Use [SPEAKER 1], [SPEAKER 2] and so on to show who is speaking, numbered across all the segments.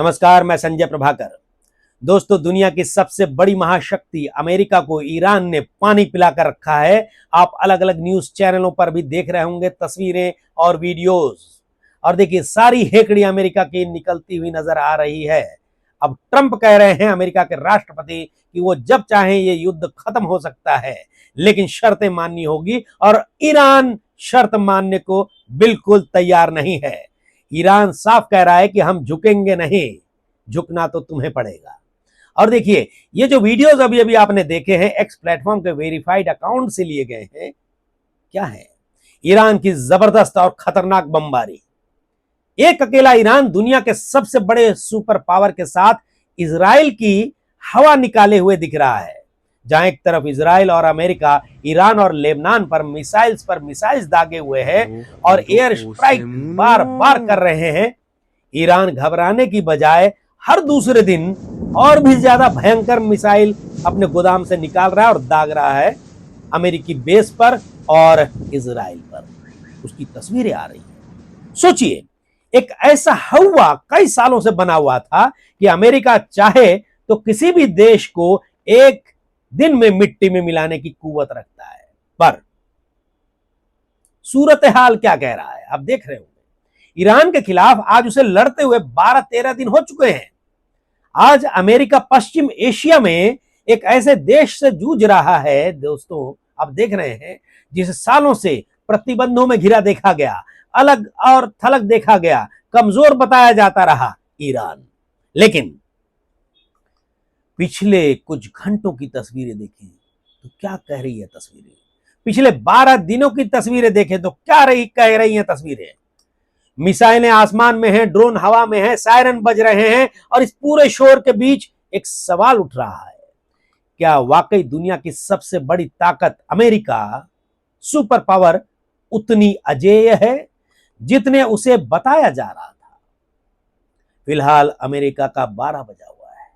[SPEAKER 1] नमस्कार, मैं संजय प्रभाकर। दोस्तों, दुनिया की सबसे बड़ी महाशक्ति अमेरिका को ईरान ने पानी पिलाकर रखा है। आप अलग अलग न्यूज चैनलों पर भी देख रहे होंगे तस्वीरें और वीडियोस। और देखिए, सारी हेकड़ी अमेरिका की निकलती हुई नजर आ रही है। अब ट्रंप कह रहे हैं, अमेरिका के राष्ट्रपति, कि वो जब चाहें ये युद्ध खत्म हो सकता है, लेकिन शर्तें माननी होगी। और ईरान शर्त मानने को बिल्कुल तैयार नहीं है। ईरान साफ कह रहा है कि हम झुकेंगे नहीं, झुकना तो तुम्हें पड़ेगा। और देखिए, ये जो वीडियोस अभी अभी आपने देखे हैं, एक्स प्लेटफॉर्म के वेरीफाइड अकाउंट से लिए गए हैं। क्या है? ईरान की जबरदस्त और खतरनाक बमबारी। एक अकेला ईरान दुनिया के सबसे बड़े सुपर पावर के साथ इजराइल की हवा निकाले हुए दिख रहा है। जहां एक तरफ इजराइल और अमेरिका ईरान और लेबनान पर मिसाइल्स दागे हुए हैं और एयर स्ट्राइक बार बार कर रहे हैं, ईरान घबराने की बजाय हर दूसरे दिन और भी ज्यादा भयंकर मिसाइल अपने गोदाम से निकाल रहा है और दाग रहा है अमेरिकी बेस पर और इजराइल पर। उसकी तस्वीरें आ रही हैं। सोचिए, एक ऐसा हवा कई सालों से बना हुआ था कि अमेरिका चाहे तो किसी भी देश को एक दिन में मिट्टी में मिलाने की कुव्वत रखता है। पर सूरत हाल क्या कह रहा है, आप देख रहे होंगे। ईरान के खिलाफ आज उसे लड़ते हुए 12-13 दिन हो चुके हैं। आज अमेरिका पश्चिम एशिया में एक ऐसे देश से जूझ रहा है, दोस्तों, आप देख रहे हैं, जिसे सालों से प्रतिबंधों में घिरा देखा गया, अलग और थलग देखा गया, कमजोर बताया जाता रहा ईरान। लेकिन पिछले कुछ घंटों की तस्वीरें देखें तो क्या कह रही है तस्वीरें। पिछले 12 दिनों की तस्वीरें देखें तो क्या कह रही हैं तस्वीरें। मिसाइलें आसमान में हैं, ड्रोन हवा में हैं, सायरन बज रहे हैं। और इस पूरे शोर के बीच एक सवाल उठ रहा है, क्या वाकई दुनिया की सबसे बड़ी ताकत अमेरिका, सुपर पावर, उतनी अजेय है जितने उसे बताया जा रहा था? फिलहाल अमेरिका का 12 बजा हुआ है,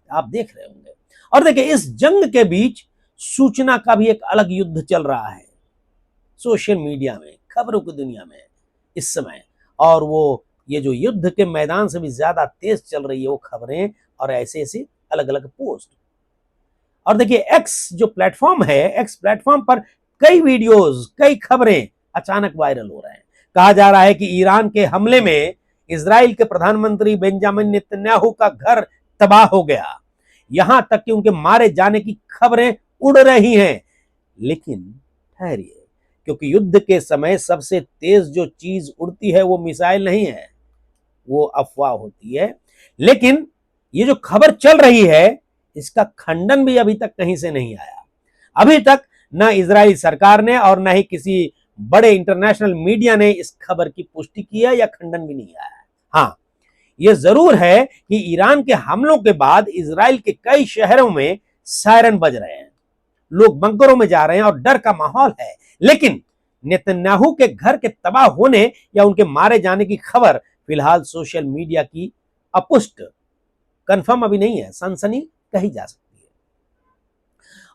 [SPEAKER 1] आप देख रहे होंगे। और देखिए, इस जंग के बीच सूचना का भी एक अलग युद्ध चल रहा है सोशल मीडिया में, खबरों की दुनिया में इस समय। और वो ये जो युद्ध के मैदान से भी ज्यादा तेज चल रही है वो खबरें और ऐसे ऐसे अलग अलग पोस्ट। और देखिए, एक्स जो प्लेटफॉर्म है, एक्स प्लेटफॉर्म पर कई वीडियोस, कई खबरें अचानक वायरल हो रहे हैं। कहा जा रहा है कि ईरान के हमले में इजराइल के प्रधानमंत्री बेंजामिन नेतन्याहू का घर तबाह हो गया। यहां तक कि उनके मारे जाने की खबरें उड़ रही हैं। लेकिन ठहरिए, क्योंकि युद्ध के समय सबसे तेज जो चीज उड़ती है वो मिसाइल नहीं है, वो अफवाह होती है। लेकिन ये जो खबर चल रही है, इसका खंडन भी अभी तक कहीं से नहीं आया। अभी तक न इजराइल सरकार ने और न ही किसी बड़े इंटरनेशनल मीडिया ने इस खबर की पुष्टि की है या खंडन भी नहीं आया है। हाँ, यह जरूर है कि ईरान के हमलों के बाद इजराइल के कई शहरों में सायरन बज रहे हैं, लोग बंकरों में जा रहे हैं और डर का माहौल है। लेकिन नेतन्याहू के घर के तबाह होने या उनके मारे जाने की खबर फिलहाल सोशल मीडिया की अपुष्ट, कंफर्म अभी नहीं है, सनसनी कही जा सकती है।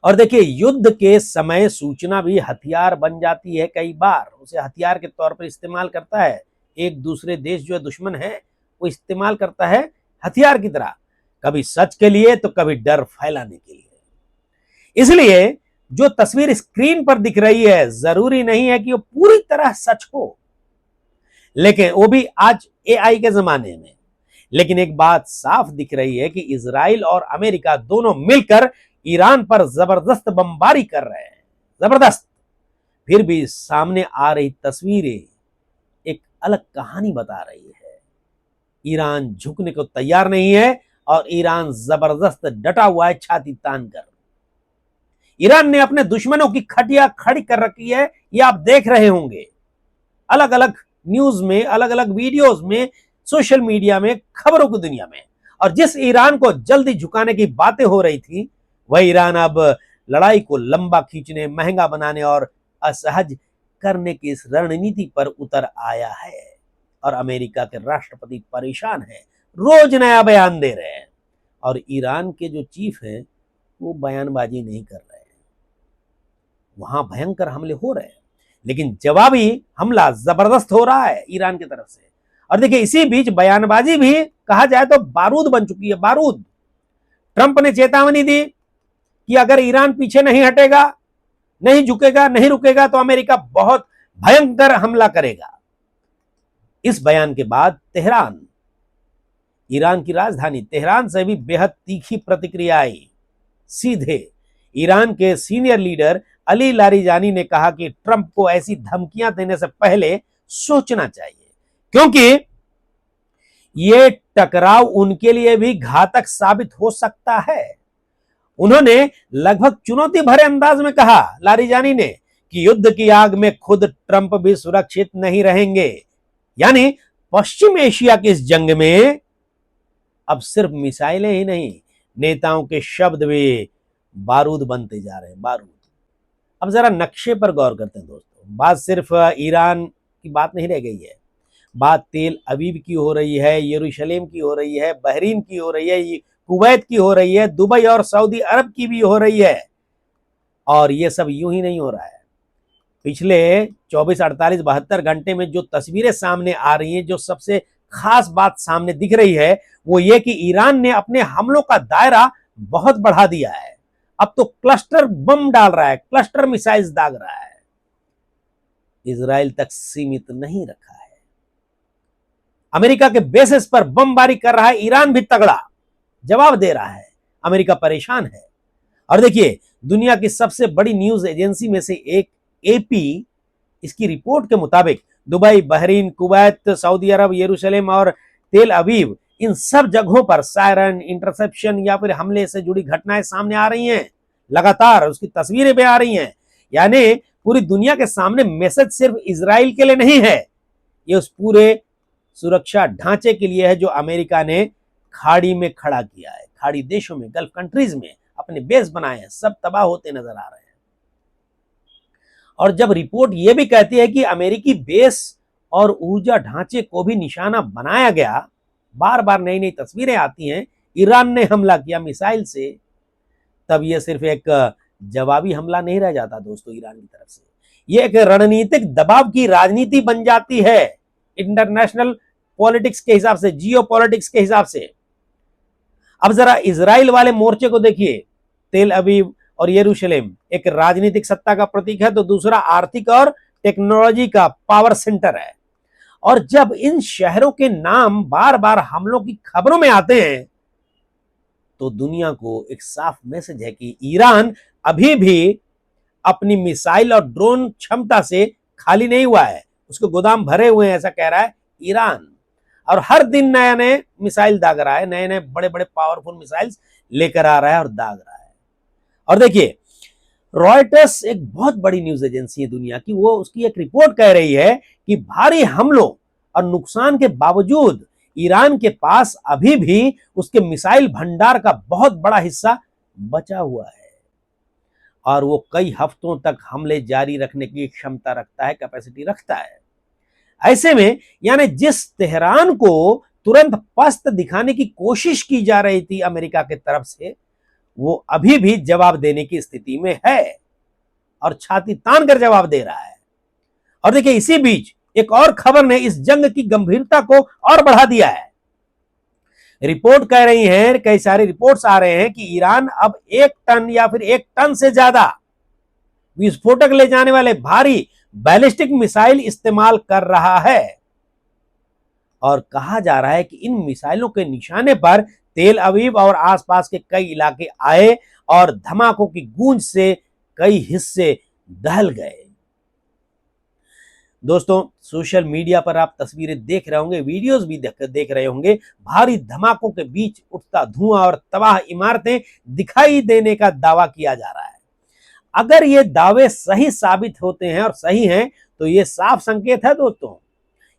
[SPEAKER 1] और देखिए, युद्ध के समय सूचना भी हथियार बन जाती है। कई बार उसे हथियार के तौर पर इस्तेमाल करता है एक दूसरे देश, जो दुश्मन है वो इस्तेमाल करता है हथियार की तरह, कभी सच के लिए तो कभी डर फैलाने के लिए। इसलिए जो तस्वीर स्क्रीन पर दिख रही है, जरूरी नहीं है कि वो पूरी तरह सच हो, लेकिन वो भी आज एआई के जमाने में। लेकिन एक बात साफ दिख रही है कि इजराइल और अमेरिका दोनों मिलकर ईरान पर जबरदस्त बमबारी कर रहे हैं, जबरदस्त। फिर भी सामने आ रही तस्वीरें एक अलग कहानी बता रही है। ईरान झुकने को तैयार नहीं है और ईरान जबरदस्त डटा हुआ है छाती तान कर। ईरान ने अपने दुश्मनों की खटिया खड़ी कर रखी है, ये आप देख रहे होंगे अलग अलग न्यूज में, अलग अलग वीडियोस में, सोशल मीडिया में, खबरों की दुनिया में। और जिस ईरान को जल्दी झुकाने की बातें हो रही थी, वह ईरान अब लड़ाई को लंबा खींचने, महंगा बनाने और असहज करने की इस रणनीति पर उतर आया है। और अमेरिका के राष्ट्रपति परेशान हैं, रोज नया बयान दे रहे हैं। और ईरान के जो चीफ हैं वो बयानबाजी नहीं कर रहे हैं। वहां भयंकर हमले हो रहे हैं, लेकिन जवाबी हमला जबरदस्त हो रहा है ईरान की तरफ से। और देखिए इसी बीच बयानबाजी भी कहा जाए तो बारूद बन चुकी है, बारूद। ट्रंप ने चेतावनी दी कि अगर ईरान पीछे नहीं हटेगा, नहीं झुकेगा, नहीं रुकेगा तो अमेरिका बहुत भयंकर हमला करेगा। इस बयान के बाद तेहरान, ईरान की राजधानी तेहरान से भी बेहद तीखी प्रतिक्रिया आई। सीधे ईरान के सीनियर लीडर अली लारिजानी ने कहा कि ट्रंप को ऐसी धमकियां देने से पहले सोचना चाहिए, क्योंकि यह टकराव उनके लिए भी घातक साबित हो सकता है। उन्होंने लगभग चुनौती भरे अंदाज में कहा, लारिजानी ने, कि युद्ध की आग में खुद ट्रंप भी सुरक्षित नहीं रहेंगे। यानी पश्चिम एशिया की इस जंग में अब सिर्फ मिसाइलें ही नहीं, नेताओं के शब्द भी बारूद बनते जा रहे हैं, बारूद। अब जरा नक्शे पर गौर करते हैं दोस्तों। बात सिर्फ ईरान की बात नहीं रह गई है, बात तेल अवीव की हो रही है, यरूशलेम की हो रही है, बहरीन की हो रही है, कुवैत की हो रही है, दुबई और सऊदी अरब की भी हो रही है। और ये सब यूं ही नहीं हो रहा है। पिछले 24, 48, 72 घंटे में जो तस्वीरें सामने आ रही हैं, जो सबसे खास बात सामने दिख रही है वो ये कि ईरान ने अपने हमलों का दायरा बहुत बढ़ा दिया है। अब तो क्लस्टर बम डाल रहा है, क्लस्टर मिसाइल्स दाग रहा है। इजराइल तक सीमित नहीं रखा है, अमेरिका के बेसिस पर बमबारी कर रहा है। ईरान भी तगड़ा जवाब दे रहा है, अमेरिका परेशान है। और देखिए दुनिया की सबसे बड़ी न्यूज एजेंसी में से एक एपी, इसकी रिपोर्ट के मुताबिक दुबई, बहरीन, कुवैत, सऊदी अरब, यरूशलेम और तेल अवीव, इन सब जगहों पर सायरन, इंटरसेप्शन या फिर हमले से जुड़ी घटनाएं सामने आ रही हैं लगातार, उसकी तस्वीरें भी आ रही हैं। यानी पूरी दुनिया के सामने मैसेज सिर्फ इजराइल के लिए नहीं है, ये उस पूरे सुरक्षा ढांचे के लिए है जो अमेरिका ने खाड़ी में खड़ा किया है। खाड़ी देशों में, गल्फ कंट्रीज में अपने बेस बनाए हैं, सब तबाह होते नजर आ रहे हैं। और जब रिपोर्ट यह भी कहती है कि अमेरिकी बेस और ऊर्जा ढांचे को भी निशाना बनाया गया, बार बार नई नई तस्वीरें आती हैं, ईरान ने हमला किया मिसाइल से, तब यह सिर्फ एक जवाबी हमला नहीं रह जाता दोस्तों ईरान की तरफ से, यह एक रणनीतिक दबाव की राजनीति बन जाती है इंटरनेशनल पॉलिटिक्स के हिसाब से, जियो पॉलिटिक्स के हिसाब से। अब जरा इजराइल वाले मोर्चे को देखिए, तेल अवीव और यरूशलेम एक राजनीतिक सत्ता का प्रतीक है, तो दूसरा आर्थिक और टेक्नोलॉजी का पावर सेंटर है। और जब इन शहरों के नाम बार बार हमलों की खबरों में आते हैं तो दुनिया को एक साफ मैसेज है कि ईरान अभी भी अपनी मिसाइल और ड्रोन क्षमता से खाली नहीं हुआ है, उसके गोदाम भरे हुए हैं, ऐसा कह रहा है ईरान। और हर दिन नया नए मिसाइल दाग रहा है, नए नए बड़े बड़े पावरफुल मिसाइल्स लेकर आ रहा है और दाग रहा है। और देखिए रॉयटर्स एक बहुत बड़ी न्यूज एजेंसी है दुनिया की, वो उसकी एक रिपोर्ट कह रही है कि भारी हमलों और नुकसान के बावजूद ईरान के पास अभी भी उसके मिसाइल भंडार का बहुत बड़ा हिस्सा बचा हुआ है और वो कई हफ्तों तक हमले जारी रखने की क्षमता रखता है, कैपेसिटी रखता है। ऐसे में यानी जिस तेहरान को तुरंत पस्त दिखाने की कोशिश की जा रही थी अमेरिका की तरफ से, वो अभी भी जवाब देने की स्थिति में है और छाती तान कर जवाब दे रहा है। और देखिए इसी बीच एक और खबर ने इस जंग की गंभीरता को और बढ़ा दिया है। रिपोर्ट कह रही है, कई सारे रिपोर्ट्स आ रहे हैं कि ईरान अब 1 टन या फिर 1 टन से ज्यादा विस्फोटक ले जाने वाले भारी बैलिस्टिक मिसाइल इस्तेमाल कर रहा है। और कहा जा रहा है कि इन मिसाइलों के निशाने पर तेल अवीव और आसपास के कई इलाके आए और धमाकों की गूंज से कई हिस्से दहल गए। दोस्तों सोशल मीडिया पर आप तस्वीरें देख रहे होंगे, वीडियोस भी देख रहे होंगे, भारी धमाकों के बीच उठता धुआं और तबाह इमारतें दिखाई देने का दावा किया जा रहा है। अगर ये दावे सही साबित होते हैं और सही हैं तो ये साफ संकेत है दोस्तों,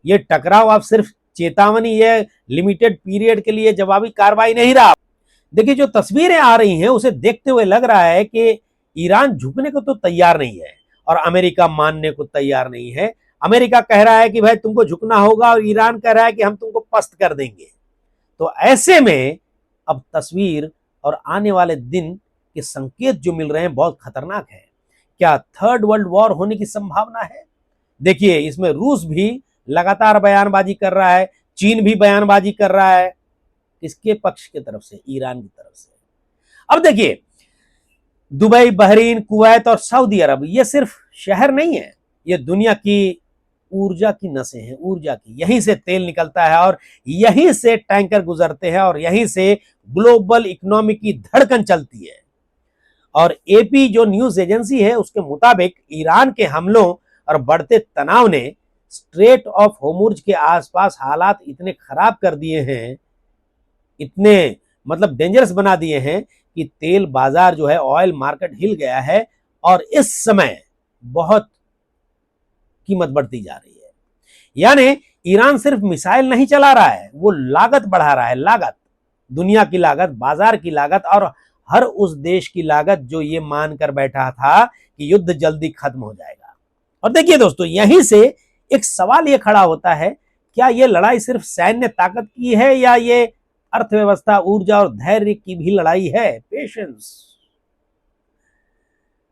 [SPEAKER 1] ये टकराव अब सिर्फ चेतावनी, ये लिमिटेड पीरियड के लिए जवाबी कार्रवाई नहीं रहा। देखिए जो तस्वीरें आ रही हैं उसे देखते हुए लग रहा है कि ईरान झुकने को तो तैयार नहीं है और अमेरिका मानने को तैयार नहीं है। अमेरिका कह रहा है कि भाई तुमको झुकना होगा और ईरान कह रहा है कि हम तुमको पस्त कर देंगे। तो ऐसे में अब तस्वीर और आने वाले दिन के संकेत जो मिल रहे हैं बहुत खतरनाक है। क्या थर्ड वर्ल्ड वॉर होने की संभावना है? देखिए इसमें रूस भी लगातार बयानबाजी कर रहा है, चीन भी बयानबाजी कर रहा है। किसके पक्ष की तरफ से? ईरान की तरफ से। अब देखिए, दुबई, बहरीन, कुवैत और सऊदी अरब ये सिर्फ शहर नहीं है, ये दुनिया की ऊर्जा की नसें हैं, ऊर्जा की। यहीं से तेल निकलता है और यहीं से टैंकर गुजरते हैं और यहीं से ग्लोबल इकोनॉमी की धड़कन चलती है। और एपी जो न्यूज एजेंसी है उसके मुताबिक ईरान के हमलों और बढ़ते तनाव ने स्ट्रेट ऑफ होर्मुज के आसपास हालात इतने खराब कर दिए हैं, इतने मतलब डेंजरस बना दिए हैं कि तेल बाजार जो है, ऑयल मार्केट हिल गया है और इस समय बहुत कीमत बढ़ती जा रही है। यानी ईरान सिर्फ मिसाइल नहीं चला रहा है, वो लागत बढ़ा रहा है, लागत, दुनिया की लागत, बाजार की लागत और हर उस देश की लागत जो ये मानकर बैठा था कि युद्ध जल्दी खत्म हो जाएगा। और देखिए दोस्तों, यहीं से एक सवाल ये खड़ा होता है, क्या ये लड़ाई सिर्फ सैन्य ताकत की है या ये अर्थव्यवस्था, ऊर्जा और धैर्य की भी लड़ाई है? पेशेंस।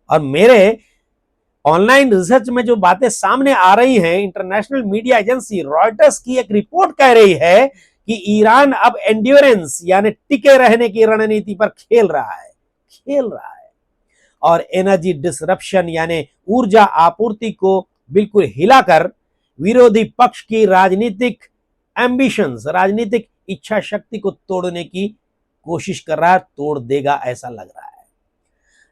[SPEAKER 1] और मेरे ऑनलाइन रिसर्च में जो बातें सामने आ रही हैं, इंटरनेशनल मीडिया एजेंसी रॉयटर्स की एक रिपोर्ट कह रही है कि ईरान अब एंड्योरेंस यानी टिके रहने की रणनीति पर खेल रहा है और एनर्जी डिसरप्शन यानी ऊर्जा आपूर्ति को बिल्कुल हिलाकर विरोधी पक्ष की राजनीतिक एम्बिशंस, राजनीतिक इच्छा शक्ति को तोड़ने की कोशिश कर रहा है। तोड़ देगा ऐसा लग रहा है।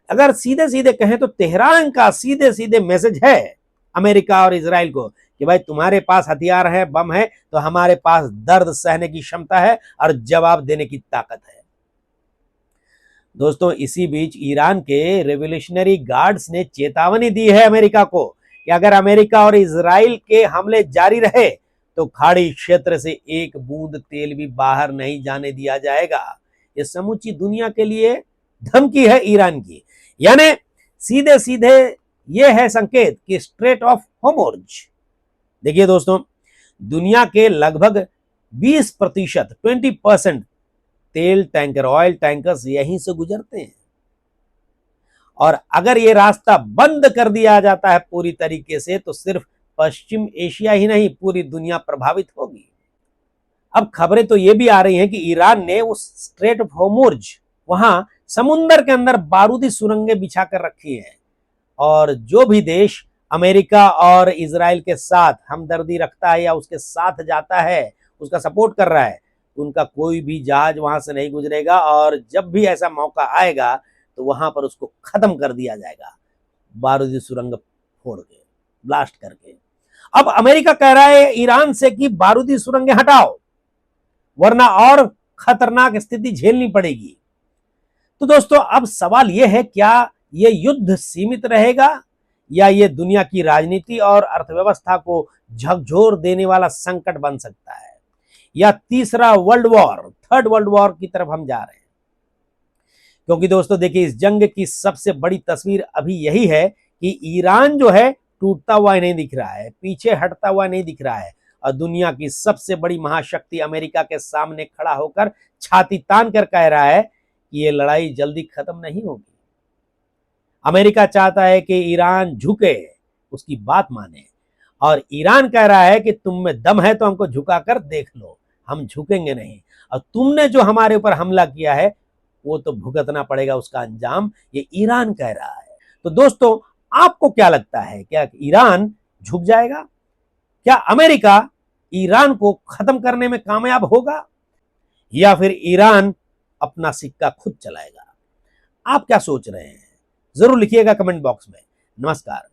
[SPEAKER 1] अगर सीधे सीधे कहें तो तेहरान का सीधे सीधे मैसेज है अमेरिका और इजराइल को कि भाई तुम्हारे पास हथियार है, बम है, तो हमारे पास दर्द सहने की क्षमता है और जवाब देने की ताकत है। दोस्तों, इसी बीच ईरान के रेवोल्यूशनरी गार्ड्स ने चेतावनी दी है अमेरिका को कि अगर अमेरिका और इजराइल के हमले जारी रहे तो खाड़ी क्षेत्र से एक बूंद तेल भी बाहर नहीं जाने दिया जाएगा। ये समूची दुनिया के लिए धमकी है ईरान की। यानी सीधे सीधे ये है संकेत कि स्ट्रेट ऑफ होर्मुज, देखिए दोस्तों, दुनिया के लगभग 20% तेल टैंकर, ऑयल टैंकर्स यहीं से गुजरते हैं। और अगर ये रास्ता बंद कर दिया जाता है पूरी तरीके से तो सिर्फ पश्चिम एशिया ही नहीं, पूरी दुनिया प्रभावित होगी। अब खबरें तो ये भी आ रही हैं कि ईरान ने उस स्ट्रेट ऑफ होर्मुज, वहां समुंदर के अंदर बारूदी सुरंगें बिछा कर रखी हैं और जो भी देश अमेरिका और इजराइल के साथ हमदर्दी रखता है या उसके साथ जाता है, उसका सपोर्ट कर रहा है, उनका कोई भी जहाज वहां से नहीं गुजरेगा और जब भी ऐसा मौका आएगा तो वहां पर उसको खत्म कर दिया जाएगा, बारूदी सुरंग फोड़ के, ब्लास्ट करके। अब अमेरिका कह रहा है ईरान से कि बारूदी सुरंगें हटाओ वरना और खतरनाक स्थिति झेलनी पड़ेगी। तो दोस्तों, अब सवाल यह है, क्या यह युद्ध सीमित रहेगा या यह दुनिया की राजनीति और अर्थव्यवस्था को झकझोर देने वाला संकट बन सकता है, या तीसरा world war, third world war की तरफ हम जा रहे हैं? क्योंकि दोस्तों देखिए, इस जंग की सबसे बड़ी तस्वीर अभी यही है कि ईरान जो है टूटता हुआ नहीं दिख रहा है, पीछे हटता हुआ नहीं दिख रहा है और दुनिया की सबसे बड़ी महाशक्ति अमेरिका के सामने खड़ा होकर छाती तान कर कह रहा है कि ये लड़ाई जल्दी खत्म नहीं होगी। अमेरिका चाहता है कि ईरान झुके, उसकी बात माने, और ईरान कह रहा है कि तुम में दम है तो हमको झुकाकर देख लो, हम झुकेंगे नहीं, और तुमने जो हमारे ऊपर हमला किया है वो तो भुगतना पड़ेगा उसका अंजाम, ये ईरान कह रहा है। तो दोस्तों, आपको क्या लगता है, क्या ईरान झुक जाएगा? क्या अमेरिका ईरान को खत्म करने में कामयाब होगा या फिर ईरान अपना सिक्का खुद चलाएगा? आप क्या सोच रहे हैं? जरूर लिखिएगा कमेंट बॉक्स में। नमस्कार।